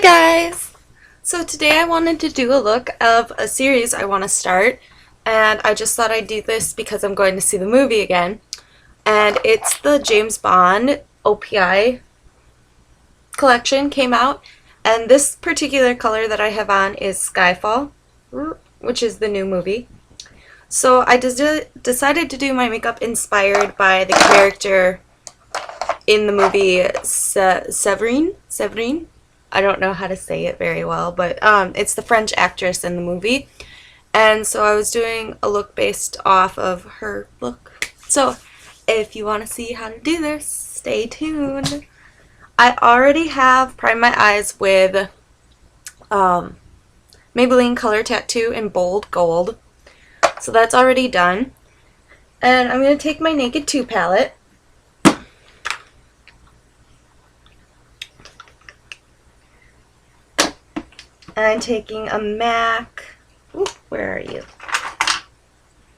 guys! So today I wanted to do a look of a series I want to start, and I just thought I'd do this because I'm going to see the movie again. And it's the James Bond OPI collection came out, and this particular color that I have on is Skyfall, which is the new movie. So I decided to do my makeup inspired by the character in the movie Severine. I don't know how to say it very well, but it's the French actress in the movie. And so I was doing a look based off of her look. So if you want to see how to do this, stay tuned. I already have primed my eyes with Maybelline Color Tattoo in Bold Gold. So that's already done. And I'm going to take my Naked 2 palette. And I'm taking a MAC, where are you?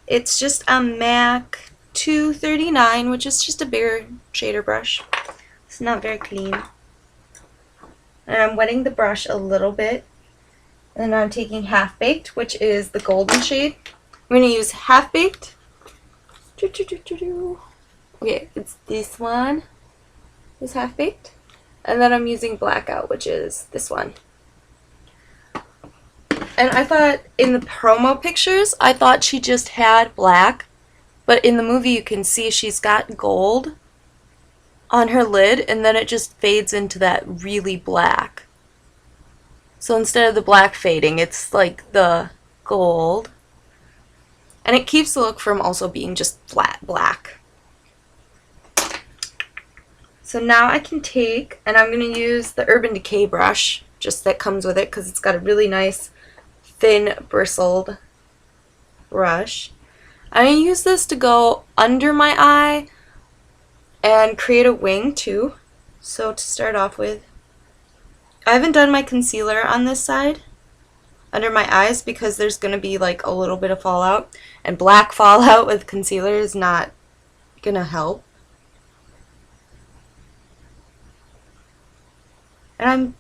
It's just a MAC 239, which is just a bigger shader brush. It's not very clean. And I'm wetting the brush a little bit. And I'm taking Half Baked, which is the golden shade. I'm going to use Half Baked. Okay, it's this one. Is Half Baked. And then I'm using Blackout, which is this one. And I thought in the promo pictures, I thought she just had black. But in the movie you can see she's got gold on her lid, and then it just fades into that really black. So instead of the black fading, it's like the gold. And it keeps the look from also being just flat black. So now I can take, and I'm going to use the Urban Decay brush, just that comes with it, because it's got a really nice thin bristled brush. I'm going to use this to go under my eye and create a wing too. So to start off with, I haven't done my concealer on this side under my eyes because there's going to be like a little bit of fallout, and black fallout with concealer is not going to help. And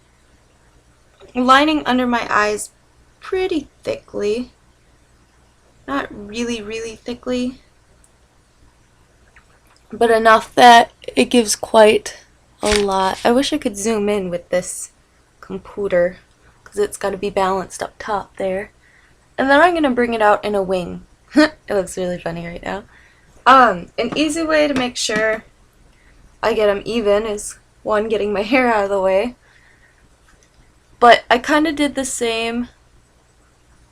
I'm lining under my eyes pretty thickly. Not really thickly, but enough that it gives quite a lot. I wish I could zoom in with this computer because it's got to be balanced up top there. And then I'm going to bring it out in a wing. It looks really funny right now. An easy way to make sure I get them even is, one, getting my hair out of the way. But I kind of did the same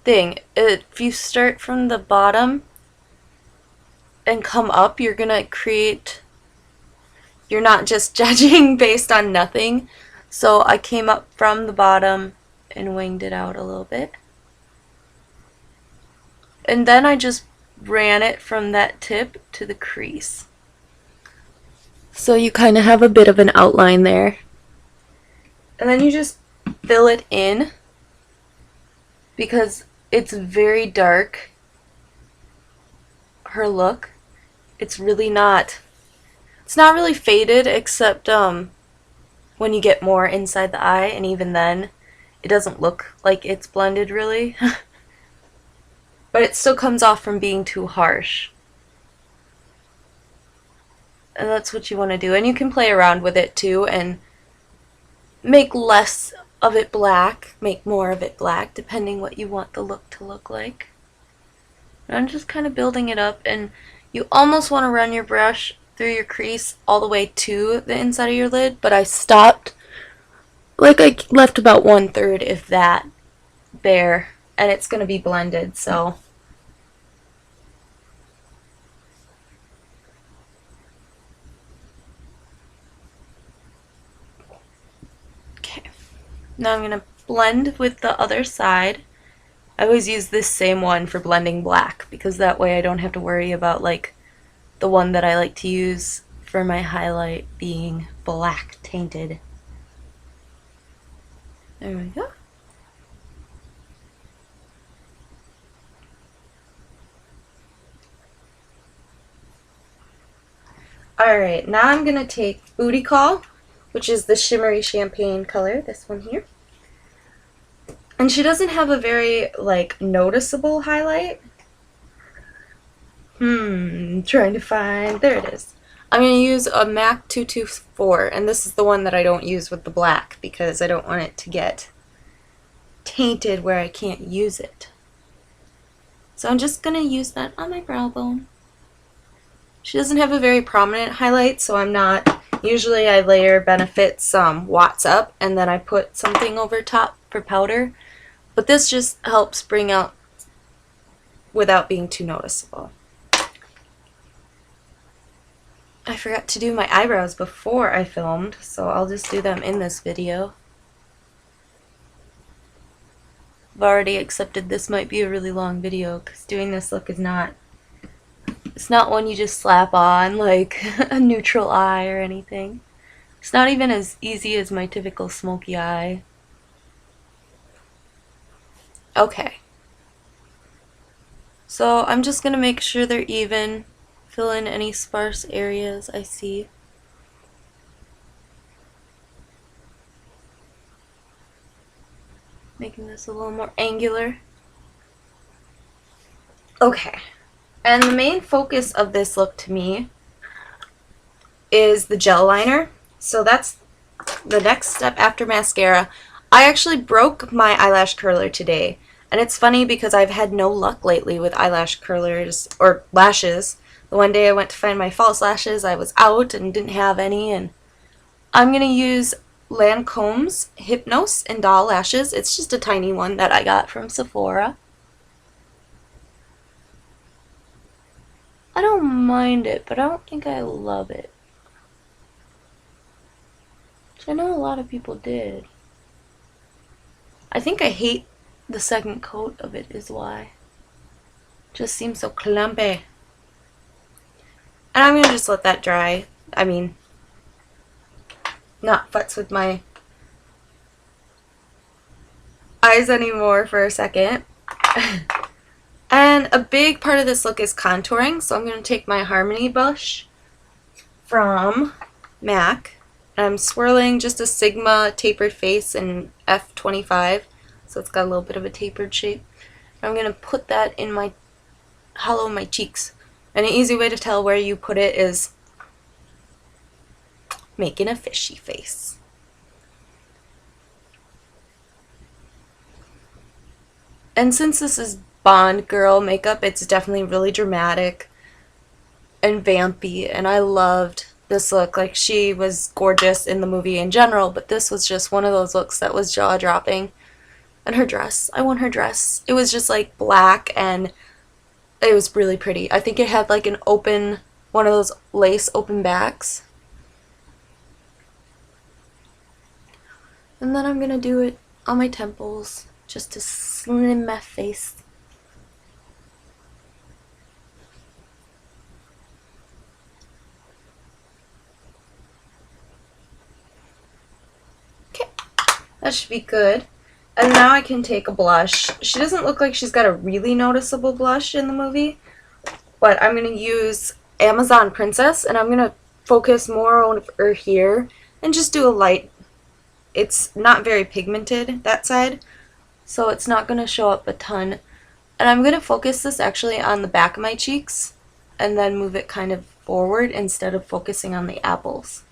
thing. If you start from the bottom and come up, you're gonna create, you're not just judging based on nothing. So I came up from the bottom and winged it out a little bit, and then I just ran it from that tip to the crease, so you kind of have a bit of an outline there, and then you just fill it in because it's very dark, her look. It's not really faded, except when you get more inside the eye, and even then it doesn't look like it's blended really. But it still comes off from being too harsh. And that's what you want to do. And you can play around with it too and make less of it black, make more of it black, depending what you want the look to look like. And I'm just kind of building it up, and you almost want to run your brush through your crease all the way to the inside of your lid, but I stopped, like I left about 1/3, if that, there, and it's going to be blended, so. Now I'm going to blend with the other side. I always use this same one for blending black because that way I don't have to worry about like the one that I like to use for my highlight being black tainted. There we go. Alright, now I'm going to take Booty Call, which is the shimmery champagne color, this one here. And she doesn't have a very, like, noticeable highlight. Trying to find, there it is. I'm going to use a MAC 224, and this is the one that I don't use with the black because I don't want it to get tainted where I can't use it. So I'm just going to use that on my brow bone. She doesn't have a very prominent highlight, so I'm not, usually I layer Benefit's Watts Up and then I put something over top for powder, but this just helps bring out without being too noticeable. I forgot to do my eyebrows before I filmed, so I'll just do them in this video. I've already accepted this might be a really long video because doing this look is not, it's not one you just slap on like a neutral eye or anything. It's not even as easy as my typical smoky eye. Okay. So I'm just going to make sure they're even. Fill in any sparse areas I see. Making this a little more angular. Okay. And the main focus of this look to me is the gel liner. So that's the next step after mascara. I actually broke my eyelash curler today. And it's funny because I've had no luck lately with eyelash curlers or lashes. The one day I went to find my false lashes, I was out and didn't have any, and I'm going to use Lancome's Hypnose and Doll Lashes. It's just a tiny one that I got from Sephora. I don't mind it, but I don't think I love it. Which I know a lot of people did. I think I hate the second coat of it is why. Just seems so clumpy. And I'm going to just let that dry. I mean, not futz with my eyes anymore for a second. And a big part of this look is contouring. So I'm going to take my Harmony brush from MAC. And I'm swirling just a Sigma tapered face in F25. So it's got a little bit of a tapered shape. I'm going to put that in my hollow of my cheeks. And an easy way to tell where you put it is making a fishy face. And since this is Bond girl makeup, it's definitely really dramatic and vampy, and I loved this look. Like, she was gorgeous in the movie in general, but this was just one of those looks that was jaw-dropping. And her dress, I won her dress. It was just like black and it was really pretty. I think it had like an open, one of those lace open backs. And then I'm going to do it on my temples just to slim my face. Okay, that should be good. And now I can take a blush. She doesn't look like she's got a really noticeable blush in the movie, but I'm going to use Amazon Princess, and I'm going to focus more on her here and just do a light. It's not very pigmented, that side, so it's not going to show up a ton. And I'm going to focus this actually on the back of my cheeks and then move it kind of forward instead of focusing on the apples.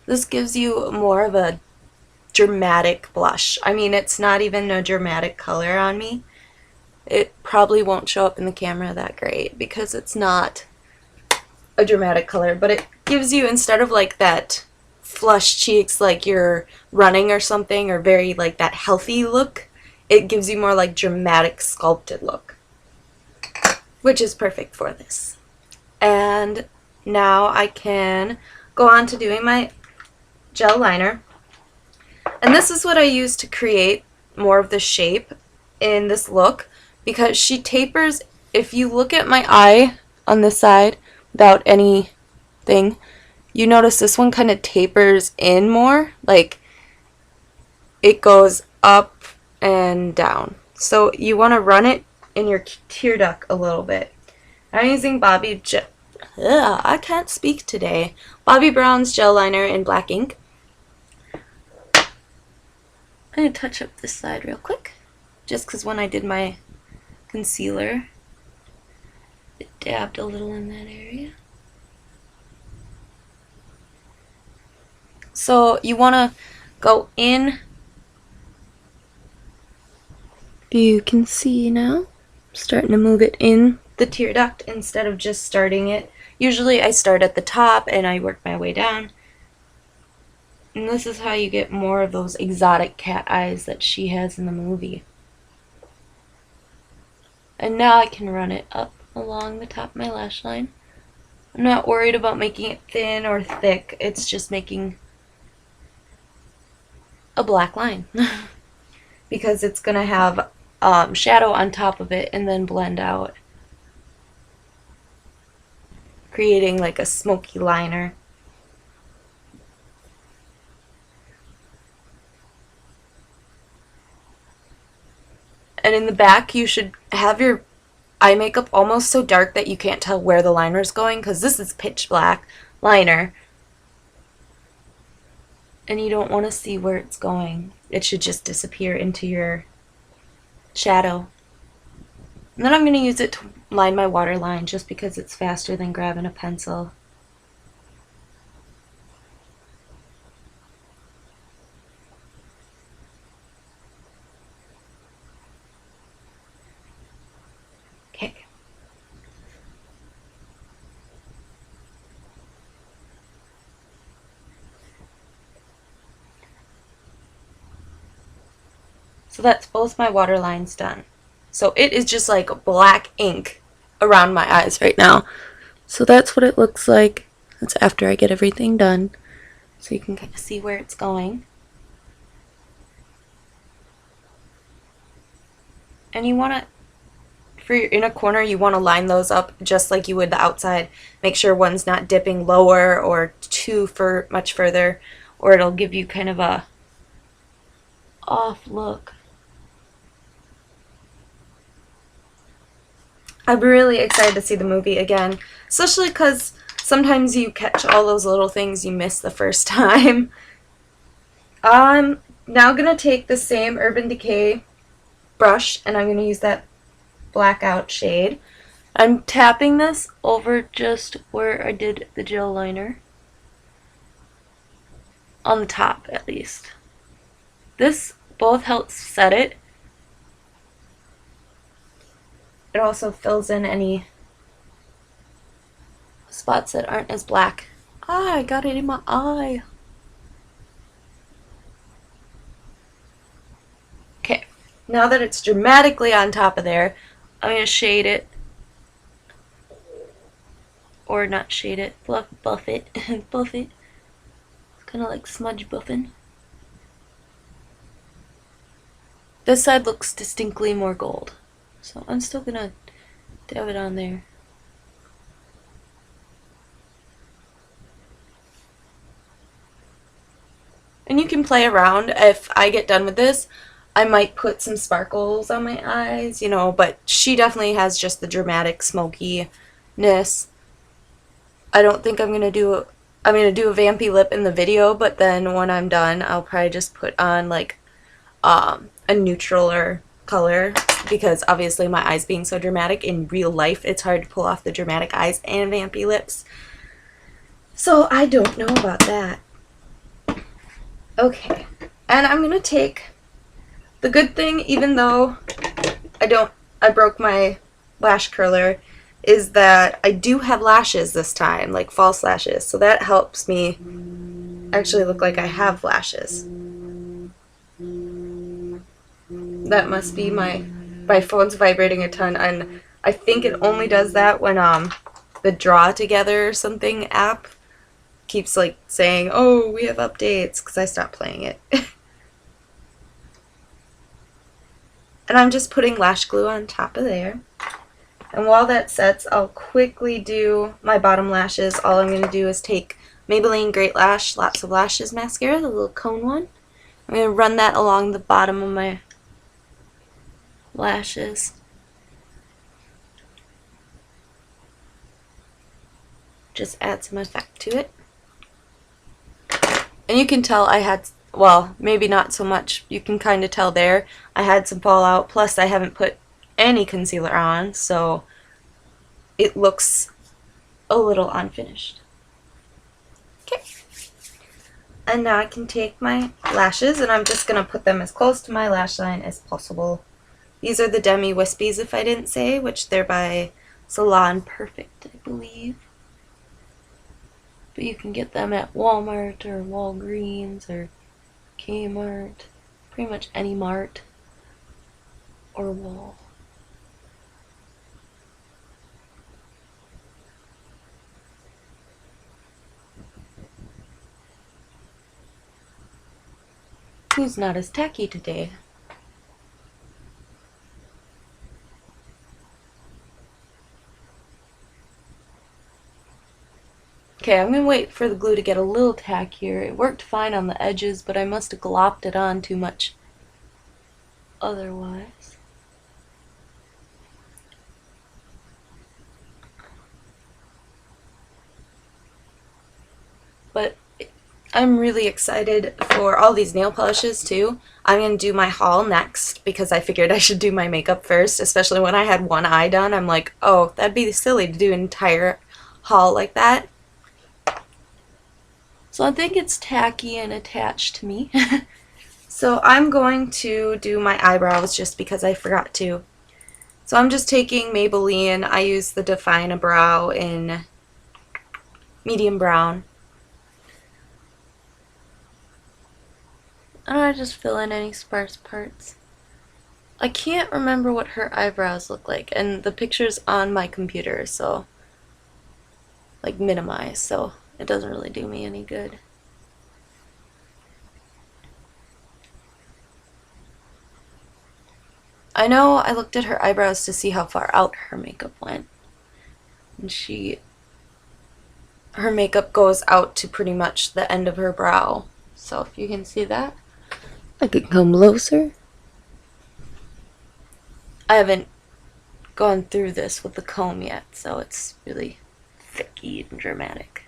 This gives you more of a dramatic blush. I mean, it's not even a dramatic color on me. It probably won't show up in the camera that great because it's not a dramatic color, but it gives you, instead of like that flush cheeks like you're running or something, or very like that healthy look, it gives you more like dramatic sculpted look, which is perfect for this. And now I can go on to doing my gel liner, and this is what I use to create more of the shape in this look, because she tapers. If you look at my eye on this side without anything, you notice this one kind of tapers in more, like it goes up and down. So you want to run it in your tear duct a little bit. I'm using I can't speak today. Bobbi Brown's gel liner in black ink. I'm going to touch up this side real quick, just because when I did my concealer, it dabbed a little in that area. So you want to go in. You can see now, I'm starting to move it in the tear duct instead of just starting it. Usually I start at the top and I work my way down. And this is how you get more of those exotic cat eyes that she has in the movie. And now I can run it up along the top of my lash line. I'm not worried about making it thin or thick. It's just making a black line. Because it's going to have shadow on top of it and then blend out, creating like a smoky liner. And in the back, you should have your eye makeup almost so dark that you can't tell where the liner is going, because this is pitch black liner. And you don't want to see where it's going. It should just disappear into your shadow. And then I'm going to use it to line my waterline, just because it's faster than grabbing a pencil. Okay. So that's both my waterlines done. So it is just like black ink around my eyes right now. So that's what it looks like. That's after I get everything done. So you can kind of see where it's going. And you want to, for your inner corner, you want to line those up just like you would the outside. Make sure one's not dipping lower or too much further, or it'll give you kind of a off look. I'm really excited to see the movie again, especially because sometimes you catch all those little things you missed the first time. I'm now going to take the same Urban Decay brush, and I'm going to use that blackout shade. I'm tapping this over just where I did the gel liner. On the top, at least. This both helps set it. It also fills in any spots that aren't as black. Ah, I got it in my eye. Okay, now that it's dramatically on top of there, I'm going to shade it. Or not shade it, buff it. Buff it. It's kind of like smudge buffing. This side looks distinctly more gold. So I'm still going to dab it on there. And you can play around. If I get done with this, I might put some sparkles on my eyes, you know, but she definitely has just the dramatic smokiness. I don't think I'm going to do a vampy lip in the video, but then when I'm done, I'll probably just put on like a neutraler color, because obviously my eyes being so dramatic in real life, it's hard to pull off the dramatic eyes and vampy lips. So I don't know about that. Okay, and I'm gonna take the good thing, even though I broke my lash curler, is that I do have lashes this time, like false lashes, so that helps me actually look like I have lashes. That must be my phone's vibrating a ton, and I think it only does that when the Draw Together or something app keeps like saying, oh, we have updates, because I stopped playing it. And I'm just putting lash glue on top of there. And while that sets, I'll quickly do my bottom lashes. All I'm going to do is take Maybelline Great Lash Lots of Lashes mascara, the little cone one. I'm going to run that along the bottom of my lashes. just add some effect to it. And you can tell I had, well, maybe not so much, you can kind of tell there, I had some fallout, plus I haven't put any concealer on, so it looks a little unfinished. Okay. And now I can take my lashes, and I'm just going to put them as close to my lash line as possible. These are the Demi Whispies, if I didn't say, which they're by Salon Perfect, I believe. But you can get them at Walmart or Walgreens or Kmart, pretty much any mart or wall. Who's not as tacky today? Okay, I'm gonna wait for the glue to get a little tackier. It worked fine on the edges, but I must have glopped it on too much otherwise. But I'm really excited for all these nail polishes too. I'm going to do my haul next because I figured I should do my makeup first, especially when I had one eye done. I'm like, oh, that'd be silly to do an entire haul like that. So I think it's tacky and attached to me. So I'm going to do my eyebrows just because I forgot to. So I'm just taking Maybelline. I use the Define a Brow in medium brown. And I just fill in any sparse parts. I can't remember what her eyebrows look like, and the picture's on my computer, so like minimized, so it doesn't really do me any good. I know I looked at her eyebrows to see how far out her makeup went, and her makeup goes out to pretty much the end of her brow, so if you can see that, I could come closer. I haven't gone through this with the comb yet, so it's really thicky and dramatic.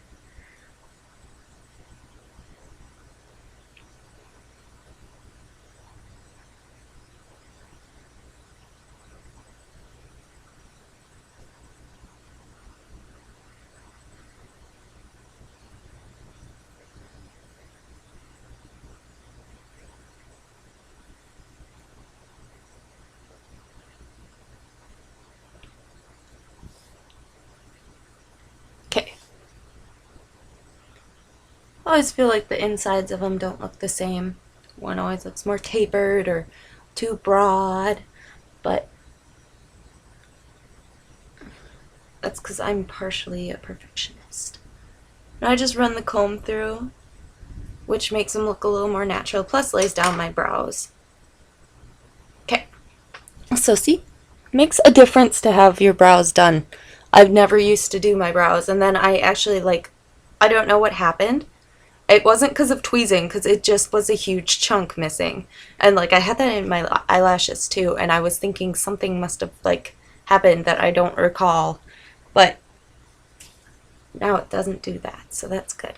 Okay. I always feel like the insides of them don't look the same. One always looks more tapered or too broad, but that's because I'm partially a perfectionist. And I just run the comb through, which makes them look a little more natural, plus lays down my brows. Okay, so see, makes a difference to have your brows done. I've never used to do my brows, and then I actually, like, I don't know what happened. It wasn't because of tweezing, because it just was a huge chunk missing. And, like, I had that in my eyelashes, too, and I was thinking something must have, like, happened that I don't recall. But now it doesn't do that, so that's good.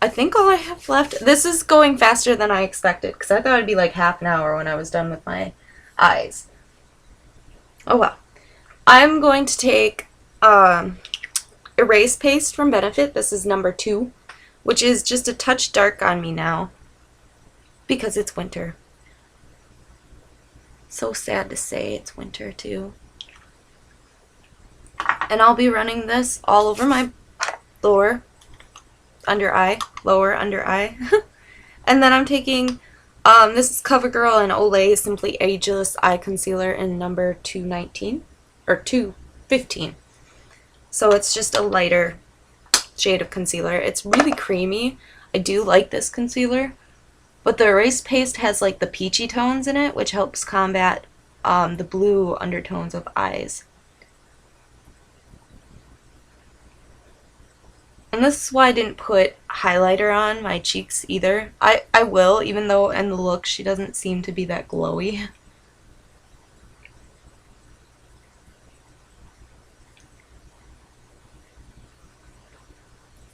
I think all I have left, this is going faster than I expected, because I thought it'd be like half an hour when I was done with my eyes. Oh well. I'm going to take Erase Paste from Benefit. This is number 2. Which is just a touch dark on me now because it's winter. So sad to say it's winter too. And I'll be running this all over my lower under eye. And then I'm taking, this is Covergirl and Olay Simply Ageless Eye Concealer in number 219, or 215. So it's just a lighter shade of concealer. It's really creamy. I do like this concealer, but the Erase Paste has like the peachy tones in it, which helps combat the blue undertones of eyes. And this is why I didn't put highlighter on my cheeks either. I will, even though in the look she doesn't seem to be that glowy.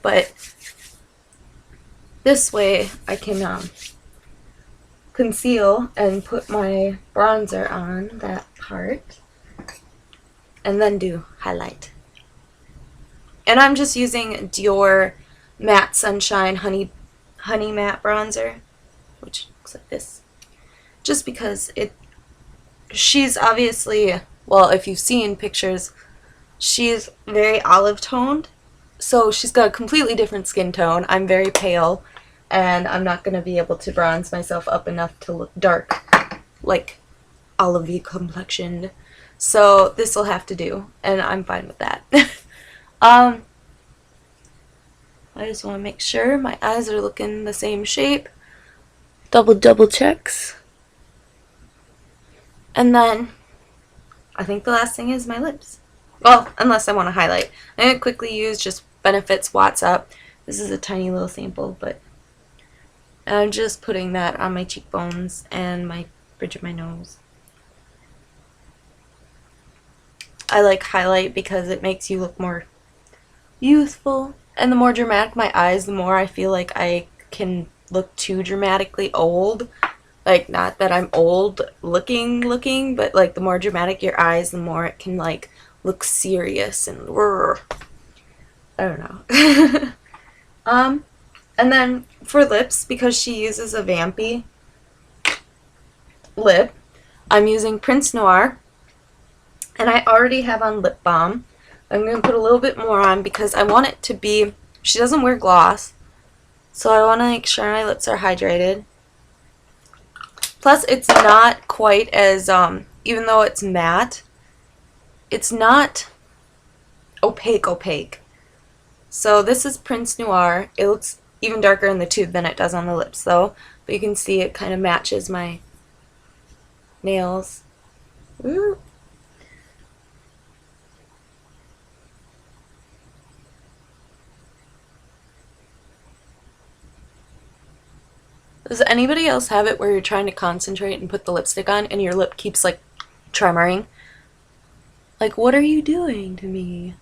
but this way I can conceal and put my bronzer on that part and then do highlight. And I'm just using Dior Matte Sunshine Honey Matte Bronzer, which looks like this, just because she's obviously, well, if you've seen pictures, she's very olive toned, so she's got a completely different skin tone. I'm very pale, and I'm not going to be able to bronze myself up enough to look dark, like olivey complexioned. So this will have to do, and I'm fine with that. I just want to make sure my eyes are looking the same shape. Double checks. And then I think the last thing is my lips. Well, unless I want to highlight. I'm going to quickly use just Benefit's Watts Up. This is a tiny little sample, but I'm just putting that on my cheekbones and my bridge of my nose. I like highlight because it makes you look more youthful. And the more dramatic my eyes, the more I feel like I can look too dramatically old. Like, not that I'm old looking, but like the more dramatic your eyes, the more it can like look serious and I don't know. And then for lips, because she uses a vampy lip, I'm using Prince Noir, and I already have on lip balm. I'm going to put a little bit more on because I want it to be, she doesn't wear gloss, so I want to make sure my lips are hydrated. Plus, it's not quite as, even though it's matte, it's not opaque. So this is Prince Noir. It looks even darker in the tube than it does on the lips, though. But you can see it kind of matches my nails. Ooh. Does anybody else have it where you're trying to concentrate and put the lipstick on and your lip keeps like tremoring? Like, what are you doing to me?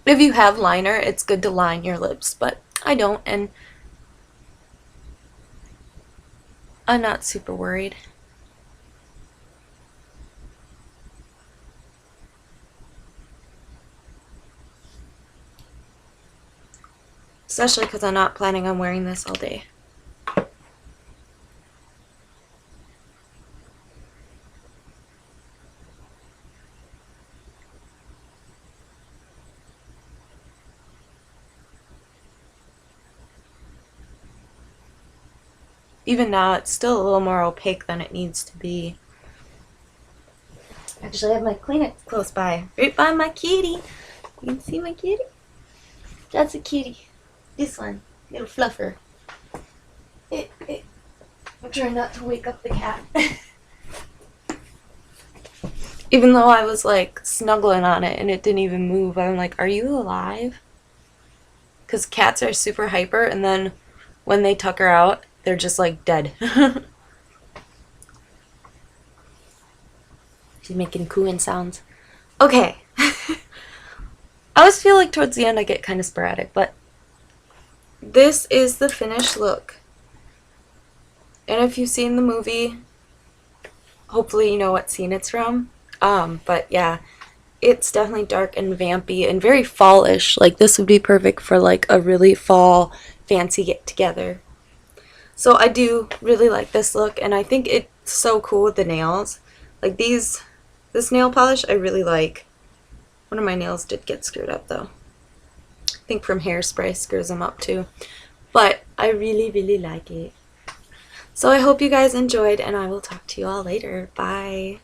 If you have liner, it's good to line your lips, but I don't, and I'm not super worried. Especially because I'm not planning on wearing this all day. Even now, it's still a little more opaque than it needs to be. Actually, I have my Kleenex close by. Right by my kitty. You can see my kitty? That's a kitty. This one. Little fluffer. I'm trying not to wake up the cat. Even though I was like snuggling on it and it didn't even move, I'm like, are you alive? Because cats are super hyper, and then when they tuck her out, they're just like dead. She's making cooing sounds. Okay. I always feel like towards the end I get kind of sporadic, but this is the finished look. And if you've seen the movie, hopefully you know what scene it's from. But yeah, it's definitely dark and vampy and very fall-ish. Like, this would be perfect for like a really fall fancy get-together. So I do really like this look, and I think it's so cool with the nails. Like this nail polish I really like. One of my nails did get screwed up though. I think from hairspray screws them up too. But I really, really like it. So I hope you guys enjoyed, and I will talk to you all later. Bye.